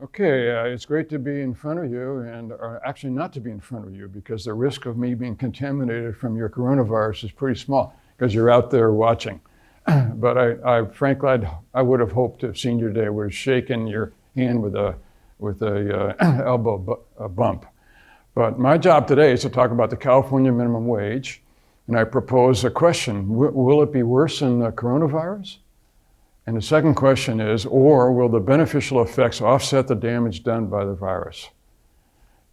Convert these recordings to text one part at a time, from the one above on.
Okay, it's great to be in front of you, and actually not to be in front of you, because the risk of me being contaminated from your coronavirus is pretty small because you're out there watching. But frankly, I would have hoped to have seen you today. I would have shaken your hand with a elbow bump. But my job today is to talk about the California minimum wage, and I propose a question: will it be worse than the coronavirus? And the second question is, or will the beneficial effects offset the damage done by the virus?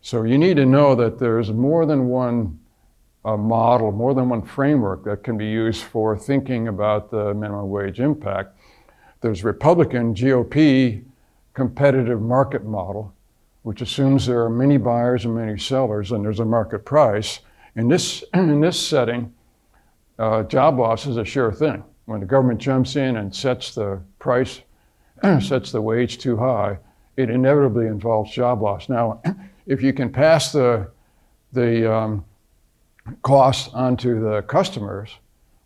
So you need to know that there's more than one model, more than one framework that can be used for thinking about the minimum wage impact. There's Republican GOP competitive market model, which assumes there are many buyers and many sellers, and there's a market price. In this setting, job loss is a sure thing. When the government jumps in and sets the price, sets the wage too high, it inevitably involves job loss. Now, if you can pass the cost onto the customers,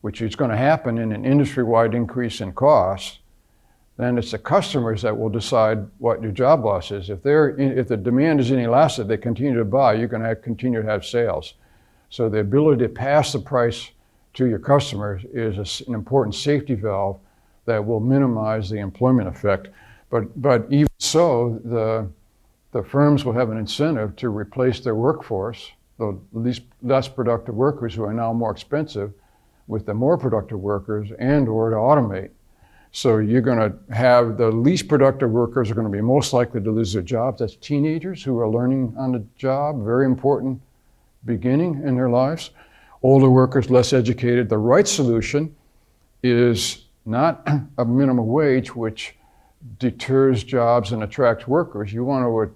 which is going to happen in an industry-wide increase in costs, then it's the customers that will decide what your job loss is. If the demand is inelastic, they continue to buy, you're going to continue to have sales. So the ability to pass the price to your customers is an important safety valve that will minimize the employment effect. But even so, the firms will have an incentive to replace their workforce, the less productive workers who are now more expensive, with the more productive workers, and or to automate. So you're going to have the least productive workers are going to be most likely to lose their jobs. That's teenagers who are learning on the job, very important beginning in their lives. Older workers, less educated. The right solution is not a minimum wage which deters jobs and attracts workers. You want to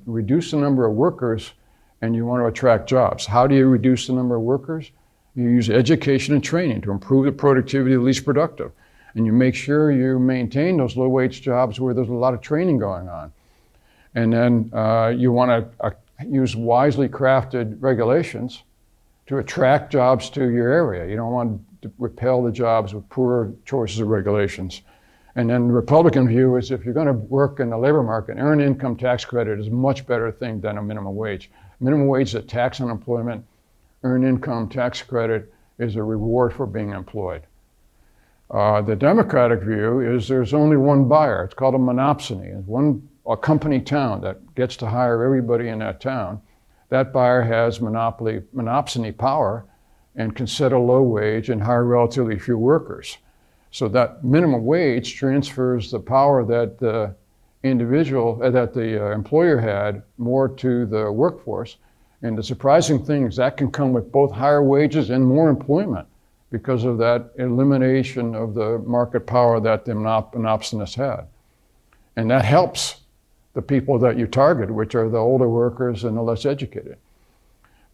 reduce the number of workers, and you want to attract jobs. How do you reduce the number of workers? You use education and training to improve the productivity of the least productive. And you make sure you maintain those low-wage jobs where there's a lot of training going on. And then you want to use wisely crafted regulations to attract jobs to your area. You don't want to repel the jobs with poor choices of regulations. And then the Republican view is, if you're going to work in the labor market, earned income tax credit is a much better thing than a minimum wage. Minimum wage is a tax on employment. Earned income tax credit is a reward for being employed. The Democratic view is there's only one buyer. It's called a monopsony. It's a company town that gets to hire everybody in that town. That buyer has monopsony power and can set a low wage and hire relatively few workers. So that minimum wage transfers the power that the employer had more to the workforce. And the surprising thing is that can come with both higher wages and more employment because of that elimination of the market power that the monopsonists had. And that helps the people that you target, which are the older workers and the less educated.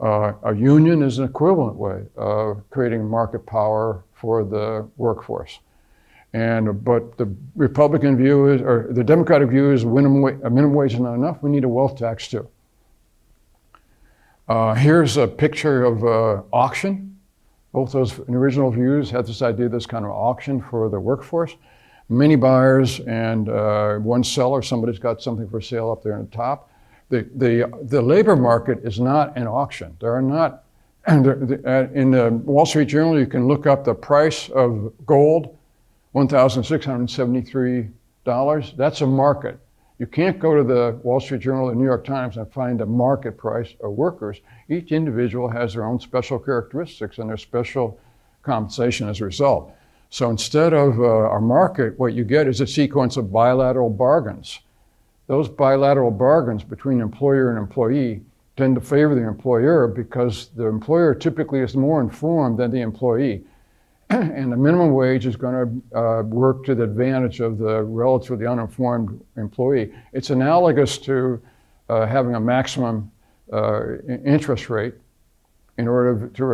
A union is an equivalent way of creating market power for the workforce. But the Republican view is, or the Democratic view is, a minimum wage is not enough. We need a wealth tax too. Here's a picture of auction. Both those original views had this idea of this kind of auction for the workforce. Many buyers and one seller. Somebody's got something for sale up there on the top. The labor market is not an auction. There are not, in the Wall Street Journal, you can look up the price of gold, $1,673. That's a market. You can't go to the Wall Street Journal or the New York Times and find a market price of workers. Each individual has their own special characteristics and their special compensation as a result. So instead of a market, what you get is a sequence of bilateral bargains. Those bilateral bargains between employer and employee tend to favor the employer because the employer typically is more informed than the employee. And the minimum wage is going to work to the advantage of the relatively uninformed employee. It's analogous to having a maximum interest rate in order to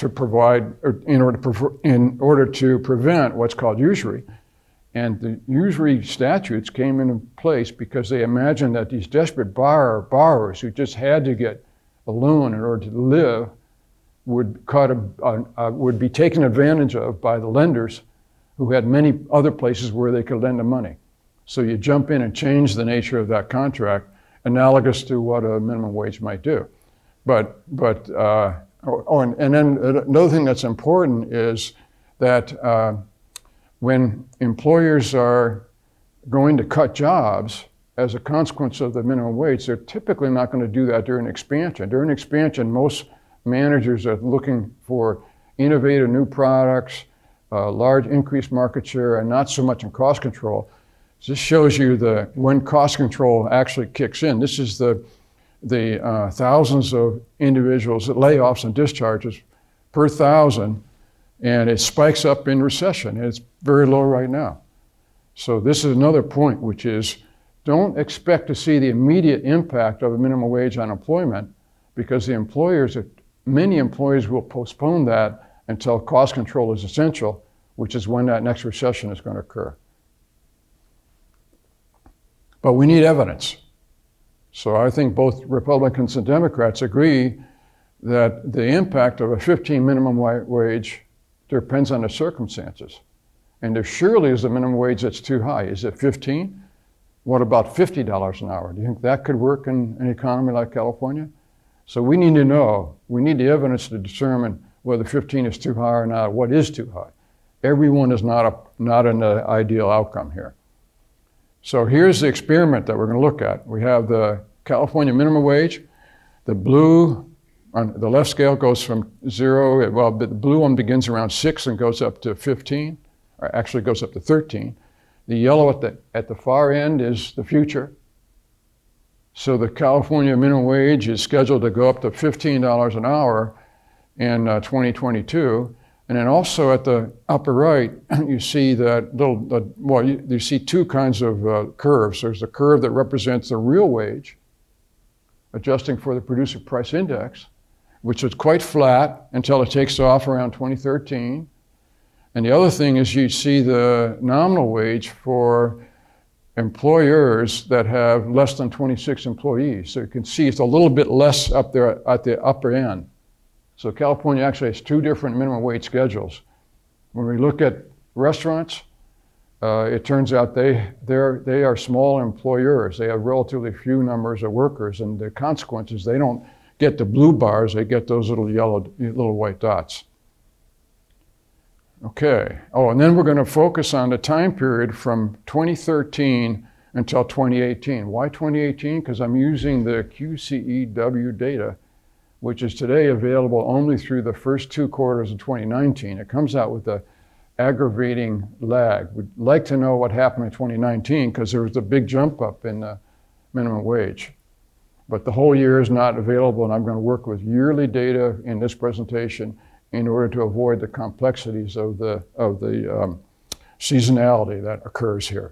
prevent what's called usury. And the usury statutes came into place because they imagined that these desperate borrowers who just had to get a loan in order to live would be taken advantage of by the lenders who had many other places where they could lend the money. So you jump in and change the nature of that contract, analogous to what a minimum wage might do. And then another thing that's important is that when employers are going to cut jobs as a consequence of the minimum wage, they're typically not going to do that during expansion. During expansion, most managers are looking for innovative new products, large increased market share, and not so much in cost control. This shows you when cost control actually kicks in. This is the thousands of individuals, layoffs and discharges per thousand, and it spikes up in recession. And it's very low right now. So this is another point, which is don't expect to see the immediate impact of a minimum wage on employment, because many employers will postpone that until cost control is essential, which is when that next recession is going to occur. But we need evidence. So I think both Republicans and Democrats agree that the impact of a 15 minimum wage depends on the circumstances. And there surely is a minimum wage that's too high. Is it 15? What about $50 an hour? Do you think that could work in an economy like California? So we need to know, we need the evidence to determine whether 15 is too high or not, what is too high. Everyone is not an ideal outcome here. So here's the experiment that we're going to look at. We have the California minimum wage. The blue on the left scale goes from 0, well, the blue one begins around 6 and goes up to 15, or actually goes up to 13. The yellow at the far end is the future. So the California minimum wage is scheduled to go up to $15 an hour in 2022. And then also at the upper right, you see you see two kinds of curves. There's the curve that represents the real wage, adjusting for the producer price index, which was quite flat until it takes off around 2013. And the other thing is you see the nominal wage for employers that have less than 26 employees. So you can see it's a little bit less up there at the upper end. So California actually has two different minimum wage schedules. When we look at restaurants, it turns out they are small employers. They have relatively few numbers of workers, and the consequence is they don't get the blue bars, they get those little white dots. Okay, and then we're going to focus on the time period from 2013 until 2018. Why 2018? Because I'm using the QCEW data, which is today available only through the first 2 quarters of 2019. It comes out with an aggravating lag. We'd like to know what happened in 2019 because there was a big jump up in the minimum wage. But the whole year is not available, and I'm going to work with yearly data in this presentation in order to avoid the complexities of the seasonality that occurs here.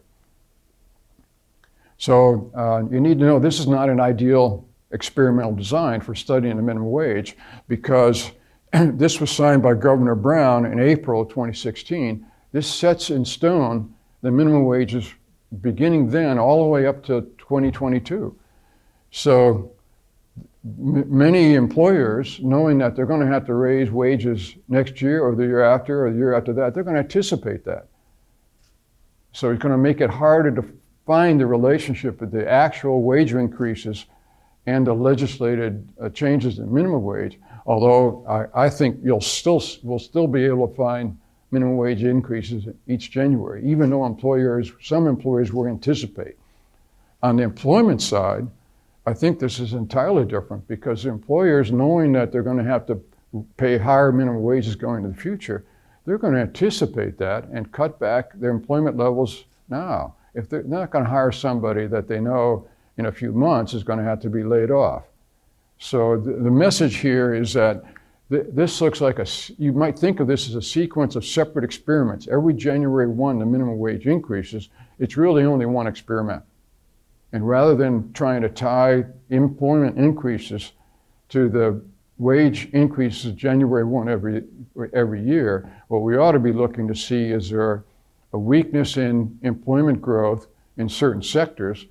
So you need to know this is not an ideal experimental design for studying the minimum wage, because this was signed by Governor Brown in April of 2016. This sets in stone the minimum wages beginning then all the way up to 2022. So many employers, knowing that they're going to have to raise wages next year or the year after or the year after that, they're going to anticipate that. So it's going to make it harder to find the relationship with the actual wage increases and the legislated changes in minimum wage, although I think we'll still be able to find minimum wage increases each January, even though some employers will anticipate. On the employment side, I think this is entirely different, because employers, knowing that they're going to have to pay higher minimum wages going into the future, they're going to anticipate that and cut back their employment levels now. If they're not going to hire somebody that they know in a few months is going to have to be laid off. So the message here is that this looks like you might think of this as a sequence of separate experiments. Every January 1, the minimum wage increases. It's really only one experiment. And rather than trying to tie employment increases to the wage increases January 1 every year, what we ought to be looking to see is there a weakness in employment growth in certain sectors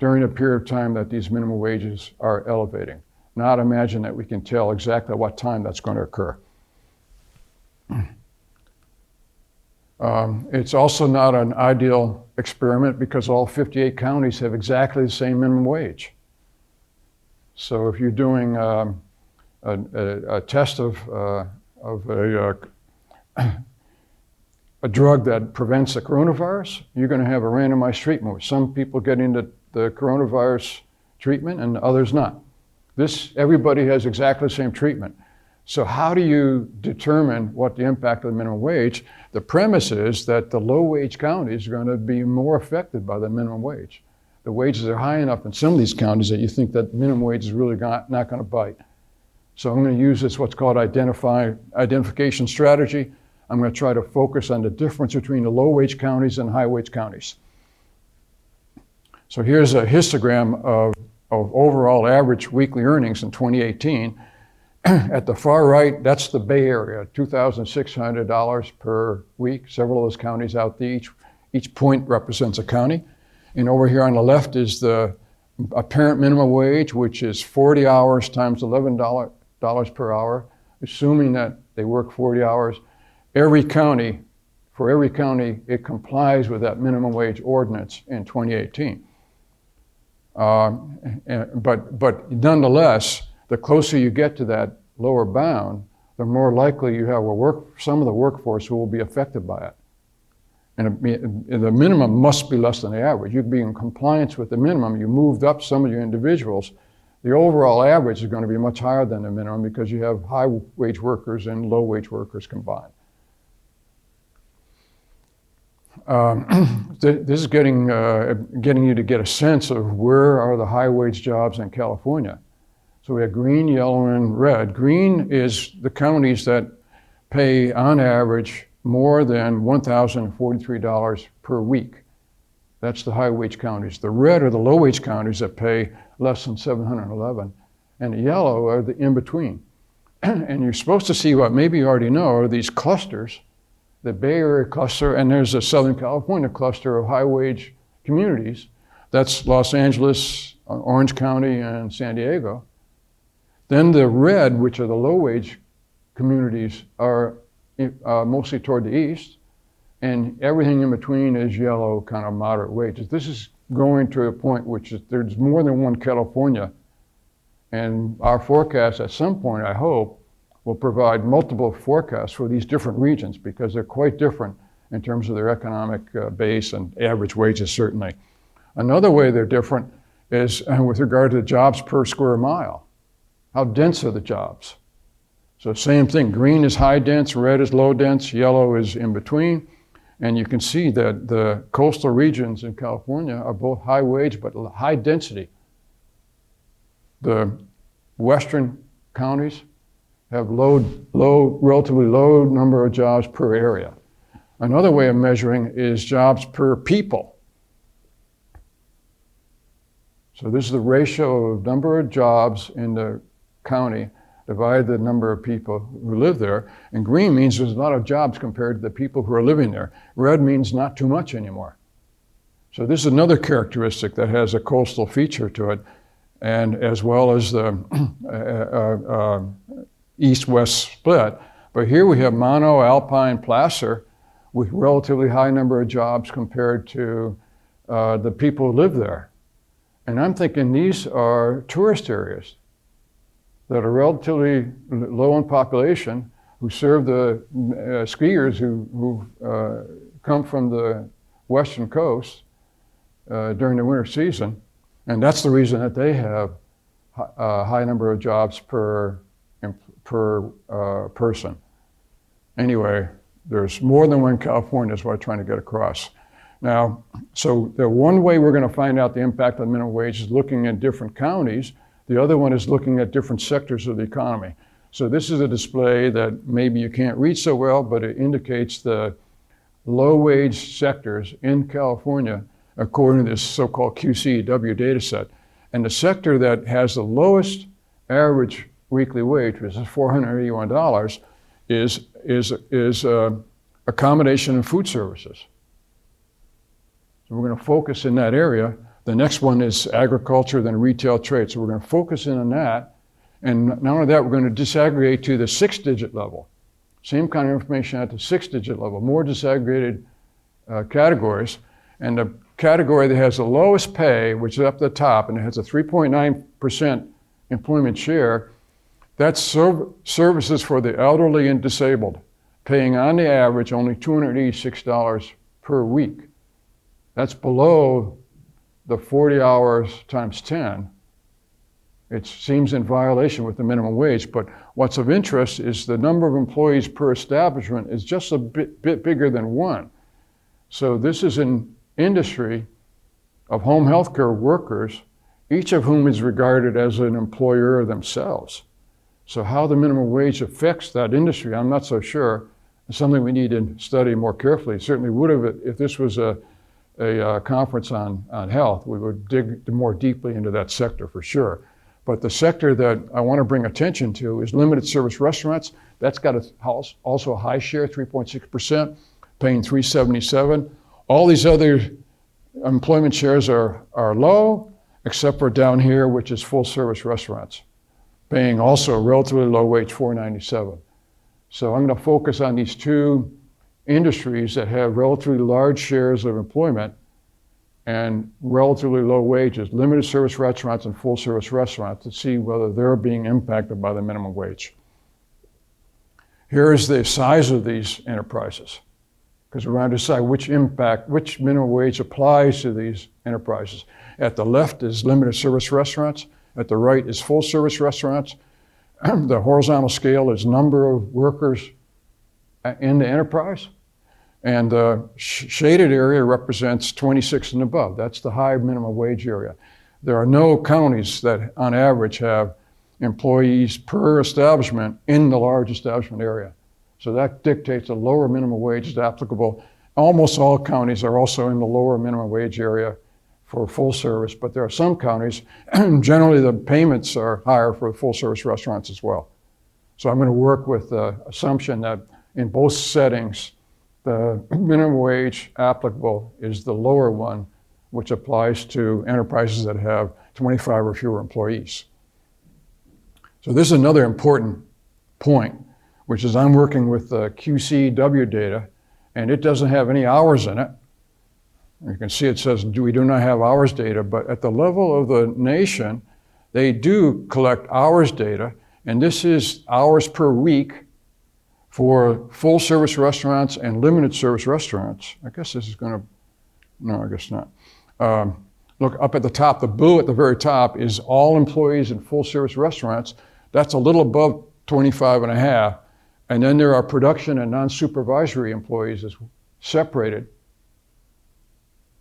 during a period of time that these minimum wages are elevating. Not imagine that we can tell exactly what time that's going to occur. It's also not an ideal experiment because all 58 counties have exactly the same minimum wage. So if you're doing a test of a drug that prevents the coronavirus, you're going to have a randomized treatment where some people get into the coronavirus treatment and others not. Everybody has exactly the same treatment. So how do you determine what the impact of the minimum wage? The premise is that the low-wage counties are going to be more affected by the minimum wage. The wages are high enough in some of these counties that you think that minimum wage is really not going to bite. So I'm going to use this what's called identification strategy. I'm going to try to focus on the difference between the low-wage counties and high-wage counties. So here's a histogram of overall average weekly earnings in 2018. At the far right, that's the Bay Area, $2,600 per week. Several of those counties out there, each point represents a county. And over here on the left is the apparent minimum wage, which is 40 hours times $11 per hour, assuming that they work 40 hours. For every county, it complies with that minimum wage ordinance in 2018. But nonetheless, the closer you get to that lower bound, the more likely you have some of the workforce who will be affected by it. And the minimum must be less than the average. You'd be in compliance with the minimum. You moved up some of your individuals. The overall average is going to be much higher than the minimum because you have high-wage workers and low-wage workers combined. This is getting you to get a sense of where are the high-wage jobs in California. So we have green, yellow, and red. Green is the counties that pay, on average, more than $1,043 per week. That's the high-wage counties. The red are the low-wage counties that pay less than $711. And the yellow are the in-between. And you're supposed to see what maybe you already know are these clusters, the Bay Area cluster, and there's a Southern California cluster of high-wage communities. That's Los Angeles, Orange County, and San Diego. Then the red, which are the low-wage communities, are mostly toward the east, and everything in between is yellow, kind of moderate wages. This is going to a point which is, there's more than one California, and our forecast at some point, I hope, will provide multiple forecasts for these different regions because they're quite different in terms of their economic base and average wages, certainly. Another way they're different is with regard to jobs per square mile. How dense are the jobs? So same thing, green is high dense, red is low dense, yellow is in between. And you can see that the coastal regions in California are both high wage but high density. The western counties have relatively low number of jobs per area. Another way of measuring is jobs per people. So this is the ratio of number of jobs in the county divided the number of people who live there. And green means there's a lot of jobs compared to the people who are living there. Red means not too much anymore. So this is another characteristic that has a coastal feature to it, and as well as the east-west split. But here we have mono, alpine, placer with relatively high number of jobs compared to the people who live there. And I'm thinking these are tourist areas that are relatively low in population, who serve the skiers who come from the western coast during the winter season. And that's the reason that they have a high number of jobs per person. Anyway, there's more than one California is what I'm trying to get across. Now, so the one way we're going to find out the impact of the minimum wage is looking at different counties. The other one is looking at different sectors of the economy. So this is a display that maybe you can't read so well, but it indicates the low-wage sectors in California according to this so-called QCW data set. And the sector that has the lowest average weekly wage, which is $481, is accommodation and food services. So we're going to focus in that area. The next one is agriculture, then retail trade. So we're going to focus in on that. And not only that, we're going to disaggregate to the 6-digit level. Same kind of information at the 6-digit level, more disaggregated categories. And the category that has the lowest pay, which is up at the top, and it has a 3.9% employment share, that's services for the elderly and disabled, paying on the average only $286 per week. That's below the 40 hours times 10. It seems in violation with the minimum wage, but what's of interest is the number of employees per establishment is just a bit bigger than one. So this is an industry of home health care workers, each of whom is regarded as an employer themselves. So how the minimum wage affects that industry, I'm not so sure. It's something we need to study more carefully. It certainly would have, if this was a conference on health, we would dig more deeply into that sector for sure. But the sector that I want to bring attention to is limited service restaurants. That's got also a high share, 3.6%, paying $377. All these other employment shares are low, except for down here, which is full service restaurants, paying also relatively low wage, $497. So I'm going to focus on these two industries that have relatively large shares of employment and relatively low wages, limited service restaurants and full service restaurants, to see whether they're being impacted by the minimum wage. Here is the size of these enterprises, because we're going to decide which minimum wage applies to these enterprises. At the left is limited service restaurants. At the right is full service restaurants. The horizontal scale is number of workers in the enterprise. And the shaded area represents 26 and above. That's the high minimum wage area. There are no counties that on average have employees per establishment in the large establishment area. So that dictates a lower minimum wage is applicable. Almost all counties are also in the lower minimum wage area for full service, but there are some counties, generally the payments are higher for full service restaurants as well. So I'm going to work with the assumption that in both settings, the minimum wage applicable is the lower one, which applies to enterprises that have 25 or fewer employees. So this is another important point, which is I'm working with the QCW data, and it doesn't have any hours in it. You can see it says we do not have hours data, but at the level of the nation, they do collect hours data, and this is hours per week for full service restaurants and limited service restaurants. I guess this is going to, no, I guess not. Look up at the top, the blue at the very top is all employees in full service restaurants. That's a little above 25 and a half. And then there are production and non-supervisory employees is separated.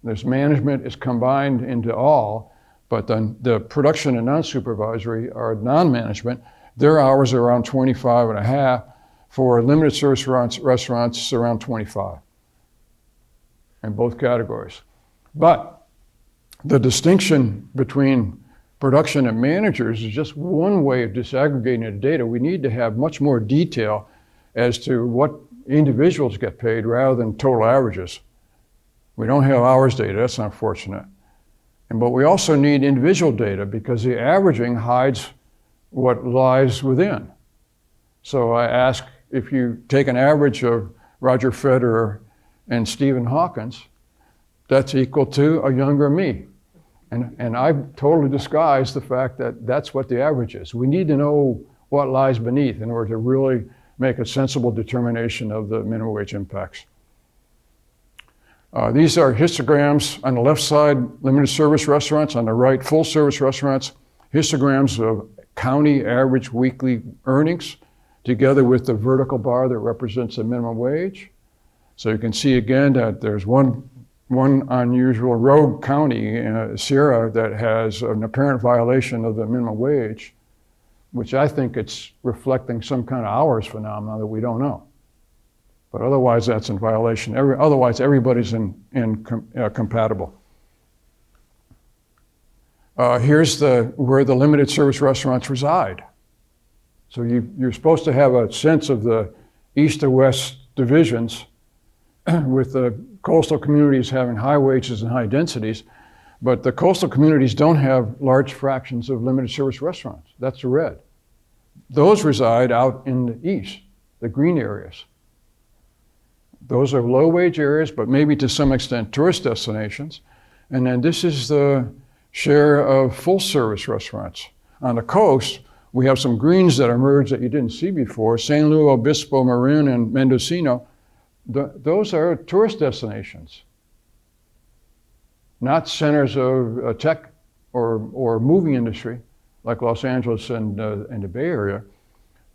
This management is combined into all, but then the production and non-supervisory are non-management. Their hours are around 25 and a half. For limited service restaurants, it's around 25 in both categories. But the distinction between production and managers is just one way of disaggregating the data. We need to have much more detail as to what individuals get paid rather than total averages. We don't have hours data, that's unfortunate. But we also need individual data because the averaging hides what lies within. So I ask, if you take an average of Roger Federer and Stephen Hawkins, that's equal to a younger me. And I've totally disguised the fact that that's what the average is. We need to know what lies beneath in order to really make a sensible determination of the minimum wage impacts. These are histograms on the left side, limited service restaurants, on the right, full service restaurants, histograms of county average weekly earnings, together with the vertical bar that represents the minimum wage. So you can see again that there's one unusual rogue county, Sierra, that has an apparent violation of the minimum wage, which I think it's reflecting some kind of hours phenomenon that we don't know. But otherwise that's in violation. Otherwise everybody's compatible. Here's where the limited service restaurants reside. So you're supposed to have a sense of the east to west divisions with the coastal communities having high wages and high densities, but the coastal communities don't have large fractions of limited service restaurants. That's the red. Those reside out in the east. the green areas. Those are low-wage areas, but maybe to some extent tourist destinations. And then this is the share of full-service restaurants. On the coast, we have some greens that emerged that you didn't see before. San Luis Obispo, Marin, and Mendocino. Those are tourist destinations, not centers of tech or movie industry like Los Angeles and the Bay Area.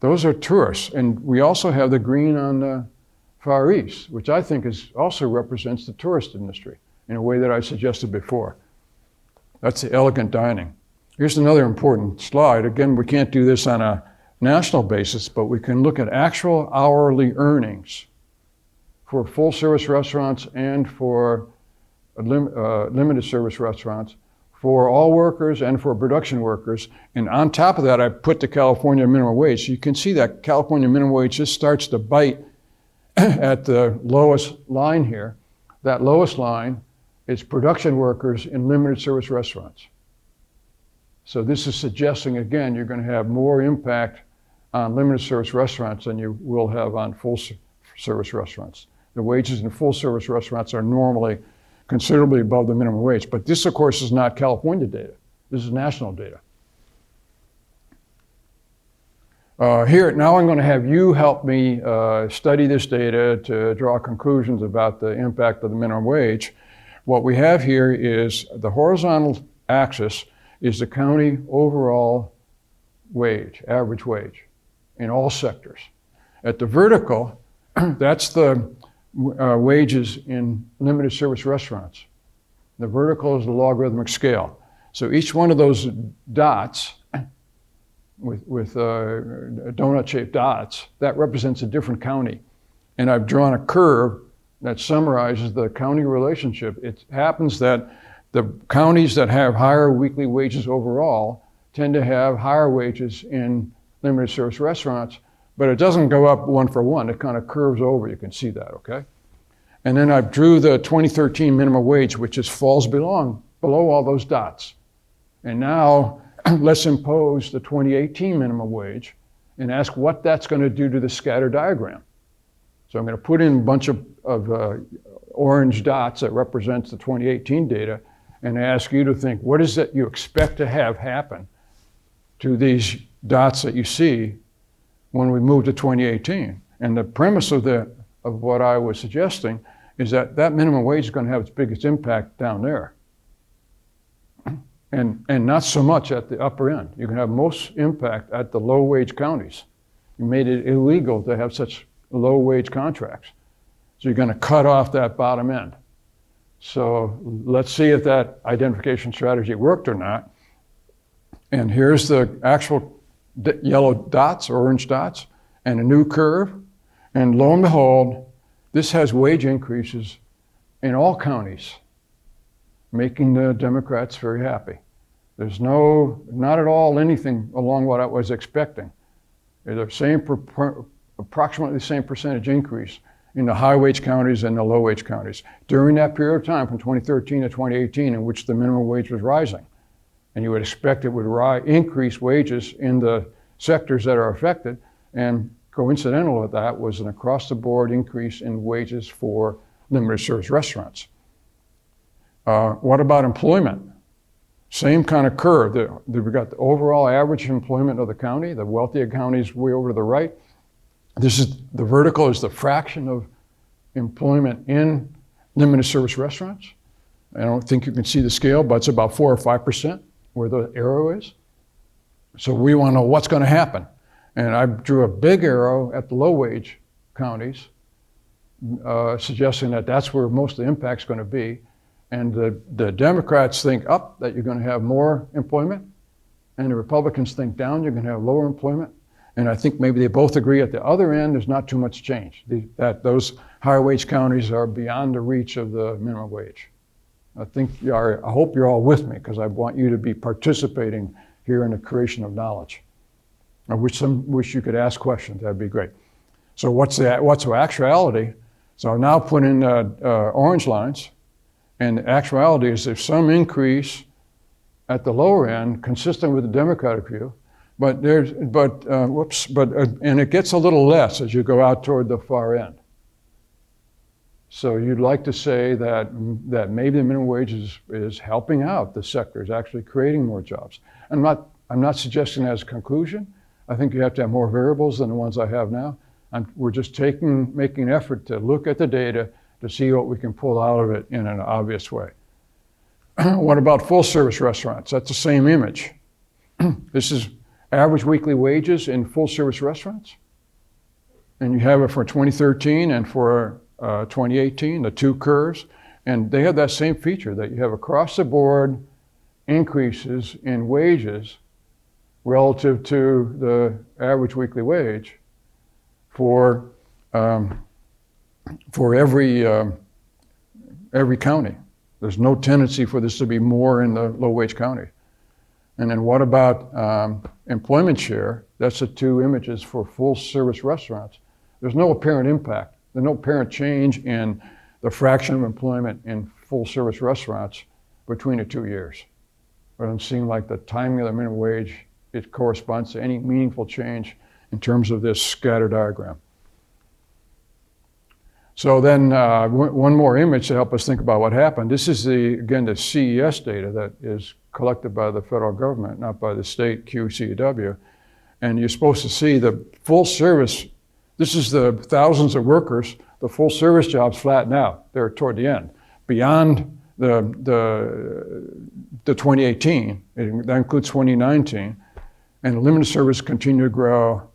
Those are tourists. And we also have the green on the Far East, which I think also represents the tourist industry in a way that I suggested before. That's the elegant dining. Here's another important slide. Again, we can't do this on a national basis, but we can look at actual hourly earnings for full-service restaurants and for limited service restaurants, for all workers and for production workers. And on top of that, I put the California minimum wage. So you can see that California minimum wage just starts to bite at the lowest line here. That lowest line is production workers in limited service restaurants. So this is suggesting, again, you're going to have more impact on limited service restaurants than you will have on full service restaurants. The wages in full service restaurants are normally considerably above the minimum wage. But this, of course, is not California data. This is national data. Here, now I'm going to have you help me study this data to draw conclusions about the impact of the minimum wage. What we have here is the horizontal axis is the county overall wage, average wage, in all sectors. At the vertical, that's the wages in limited service restaurants. The vertical is the logarithmic scale. So each one of those dots with donut-shaped dots, that represents a different county. And I've drawn a curve that summarizes the county relationship. It happens that the counties that have higher weekly wages overall tend to have higher wages in limited service restaurants, but it doesn't go up one for one. It kind of curves over. You can see that, okay? And then I drew the 2013 minimum wage, which just falls below all those dots. And now let's impose the 2018 minimum wage and ask what that's going to do to the scatter diagram. So I'm going to put in a bunch of orange dots that represents the 2018 data and ask you to think, what is it you expect to have happen to these dots that you see when we move to 2018? And the premise of what I was suggesting is that minimum wage is going to have its biggest impact down there. And not so much at the upper end. You can have most impact at the low wage counties. You made it illegal to have such low wage contracts. So you're going to cut off that bottom end. So let's see if that identification strategy worked or not. And here's the actual yellow dots, orange dots, and a new curve. And lo and behold, this has wage increases in all counties, making the Democrats very happy. There's not at all anything along what I was expecting. There's approximately the same percentage increase in the high wage counties and the low wage counties during that period of time from 2013 to 2018 in which the minimum wage was rising. And you would expect it would increase wages in the sectors that are affected. And coincidental with that was an across-the-board increase in wages for limited service restaurants. What about employment? Same kind of curve. We've got the overall average employment of the county, the wealthier counties way over to the right. The vertical is the fraction of employment in limited service restaurants. I don't think you can see the scale, but it's about 4 or 5% where the arrow is. So we want to know what's going to happen. And I drew a big arrow at the low wage counties, suggesting that that's where most of the impact's going to be. And the Democrats think up, that you're going to have more employment, and the Republicans think down, you're going to have lower employment. And I think maybe they both agree at the other end, there's not too much change, that those higher wage counties are beyond the reach of the minimum wage. I hope you're all with me, because I want you to be participating here in the creation of knowledge. I wish you could ask questions, that'd be great. So what's the actuality? So I've now put in orange lines, and the actuality is there's some increase at the lower end, consistent with the Democratic view. and it gets a little less as you go out toward the far end. So you'd like to say that maybe the minimum wage is helping out the sector, is actually creating more jobs. I'm not suggesting that as a conclusion. I think you have to have more variables than the ones I have now. We're just making an effort to look at the data to see what we can pull out of it in an obvious way. What about full service restaurants? That's the same image. This is average weekly wages in full service restaurants. And you have it for 2013 and for 2018, the two curves. And they have that same feature that you have across the board increases in wages relative to the average weekly wage for every county. There's no tendency for this to be more in the low-wage county. And then what about employment share? That's the two images for full-service restaurants. There's no apparent impact. There's no apparent change in the fraction of employment in full-service restaurants between the 2 years. It doesn't seem like the timing of the minimum wage, it corresponds to any meaningful change in terms of this scatter diagram. So then one more image to help us think about what happened. This is again the CES data that is collected by the federal government, not by the state QCW. And you're supposed to see the full service, this is the thousands of workers, the full service jobs flatten out. They're toward the end. Beyond the 2018, that includes 2019, and the limited service continue to grow.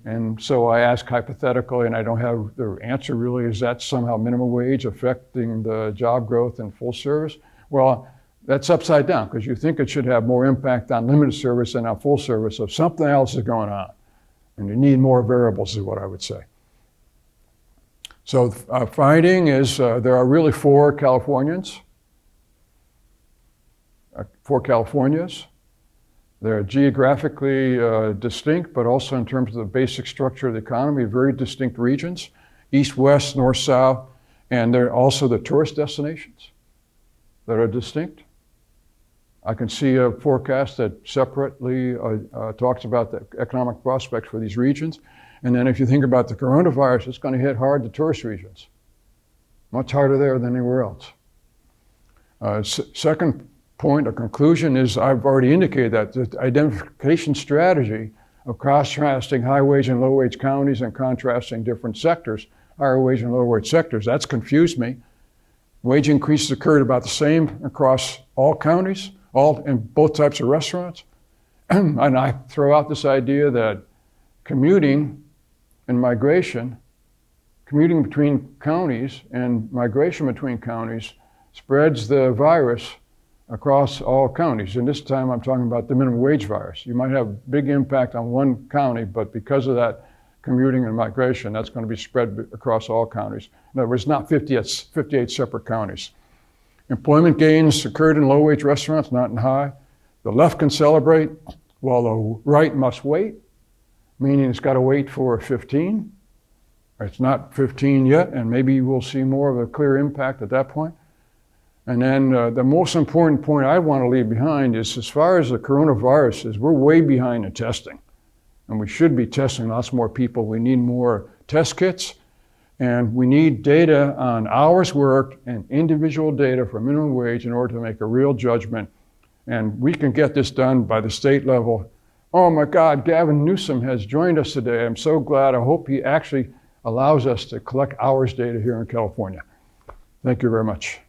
And so I ask hypothetically, and I don't have the answer really, is that somehow minimum wage affecting the job growth in full service? Well, that's upside down, because you think it should have more impact on limited service than on full service, so something else is going on. And you need more variables is what I would say. So finding is there are really four Californias. They're geographically distinct, but also in terms of the basic structure of the economy, very distinct regions, east, west, north, south, and they're also the tourist destinations that are distinct. I can see a forecast that separately talks about the economic prospects for these regions. And then if you think about the coronavirus, it's going to hit hard the tourist regions. Much harder there than anywhere else. Second point or conclusion is I've already indicated that the identification strategy of contrasting high wage and low wage counties and contrasting different sectors, higher wage and lower wage sectors, that's confused me. Wage increases occurred about the same across all counties, all in both types of restaurants. And I throw out this idea that commuting and migration, commuting between counties and migration between counties spreads the virus across all counties. And this time I'm talking about the minimum wage virus. You might have big impact on one county, but because of that commuting and migration, that's going to be spread across all counties. In other words, not 58 separate counties. Employment gains occurred in low-wage restaurants, not in high. The left can celebrate, while the right must wait, meaning it's got to wait for 15. It's not 15 yet, and maybe we'll see more of a clear impact at that point. And then the most important point I want to leave behind is, as far as the coronavirus is, we're way behind in testing. And we should be testing lots more people. We need more test kits. And we need data on hours worked and individual data for minimum wage in order to make a real judgment. And we can get this done by the state level. Oh my God, Gavin Newsom has joined us today. I'm so glad. I hope he actually allows us to collect hours data here in California. Thank you very much.